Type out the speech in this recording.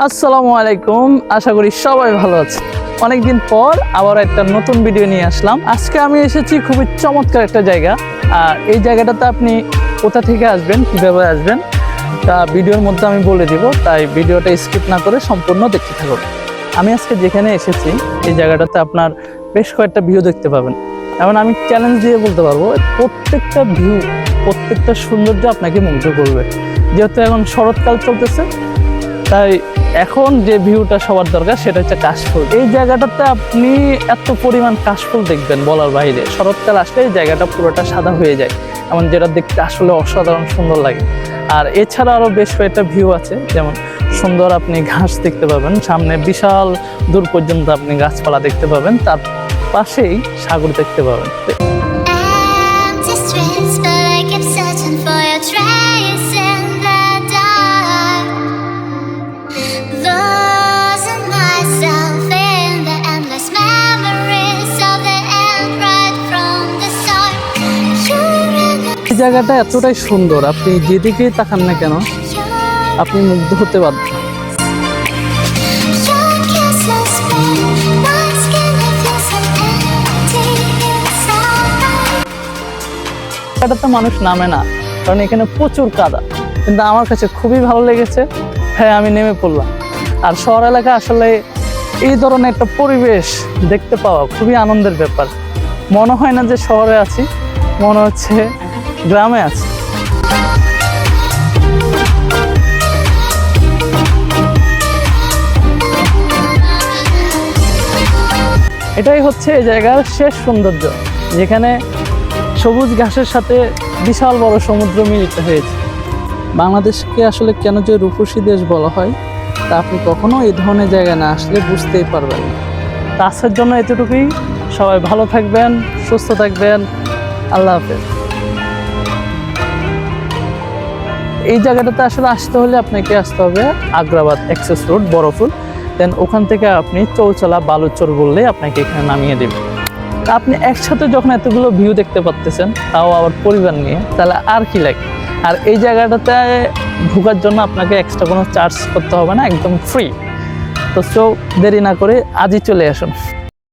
আসসালামু আলাইকুম, আশা করি সবাই ভালো আছে। অনেকদিন পর আবার একটা নতুন ভিডিও নিয়ে আসলাম। আজকে আমি এসেছি খুবই চমৎকার একটা জায়গা। আর এই জায়গাটাতে আপনি কোথা থেকে আসবেন, কিভাবে আসবেন তা ভিডিওর মধ্যে আমি বলে দিব, তাই ভিডিওটা স্কিপ না করে সম্পূর্ণ দেখতে থাকুন। আমি আজকে যেখানে এসেছি এই জায়গাটাতে আপনার বেশ কয়েকটা ভিউ দেখতে পাবেন। এবং আমি চ্যালেঞ্জ দিয়ে বলতে পারবো প্রত্যেকটা ভিউ, প্রত্যেকটা সৌন্দর্য আপনাকে মুগ্ধ করবে। যেহেতু এখন শরৎকাল চলতেছে, তাই এখন যে ভিউটা সবার দরকার সেটা হচ্ছে কাশফুল। এই জায়গাটাতে আপনি এত পরিমাণ কাশফুল দেখবেন বলার বাইরে। শরৎকাল আসলে এই জায়গাটা পুরোটা সাদা হয়ে যায়, এমন যেটা দেখতে আসলে অসাধারণ সুন্দর লাগে। আর এছাড়া আরও বেশ কয়েকটা ভিউ আছে, যেমন সুন্দর আপনি ঘাস দেখতে পাবেন, সামনে বিশাল দূর পর্যন্ত আপনি গাছপালা দেখতে পাবেন, তার পাশেই সাগর দেখতে পাবেন। এই জায়গাটা এতটাই সুন্দর, আপনি যেদিকেই তাকান না কেন আপনি মুগ্ধ হতে বাধ্য। জায়গাটাতে মানুষ নামে না, কারণ এখানে প্রচুর কাদা, কিন্তু আমার কাছে খুবই ভালো লেগেছে। হ্যাঁ, আমি নেমে পড়লাম। আর শহর এলাকা আসলে এই ধরনের একটা পরিবেশ দেখতে পাওয়া খুবই আনন্দের ব্যাপার। মনে হয় না যে শহরে আছি, মনে হচ্ছে গ্রামে আছি। এটাই হচ্ছে এই জায়গার শেষ সৌন্দর্য, যেখানে সবুজ ঘাসের সাথে বিশাল বড় সমুদ্র মিলিত হয়েছে। বাংলাদেশকে আসলে কেন যে রূপসী দেশ বলা হয় তা আপনি কখনো এই ধরনের জায়গায় না আসলে বুঝতেই পারবেন না। তা আজকের জন্য এতটুকুই। সবাই ভালো থাকবেন, সুস্থ থাকবেন। আল্লাহ হাফেজ। এই জায়গাটাতে আসলে আসতে হলে আপনাকে আসতে হবে আগ্রাবাদ এক্সেস রোড, বড়ফুল। দেন ওখান থেকে আপনি চৌচলা বালুচর বললে আপনাকে এখানে নামিয়ে দেবে। আপনি একসাথে যখন এতগুলো ভিউ দেখতে পাচ্ছেন, তাও আবার পরিবার নিয়ে, তাহলে আর কি লাগে। আর এই জায়গাটাতে ঢোকার জন্য আপনাকে এক্সট্রা কোনো চার্জ করতে হবে না, একদম ফ্রি। তো দেরি না করে আজই চলে আসুন।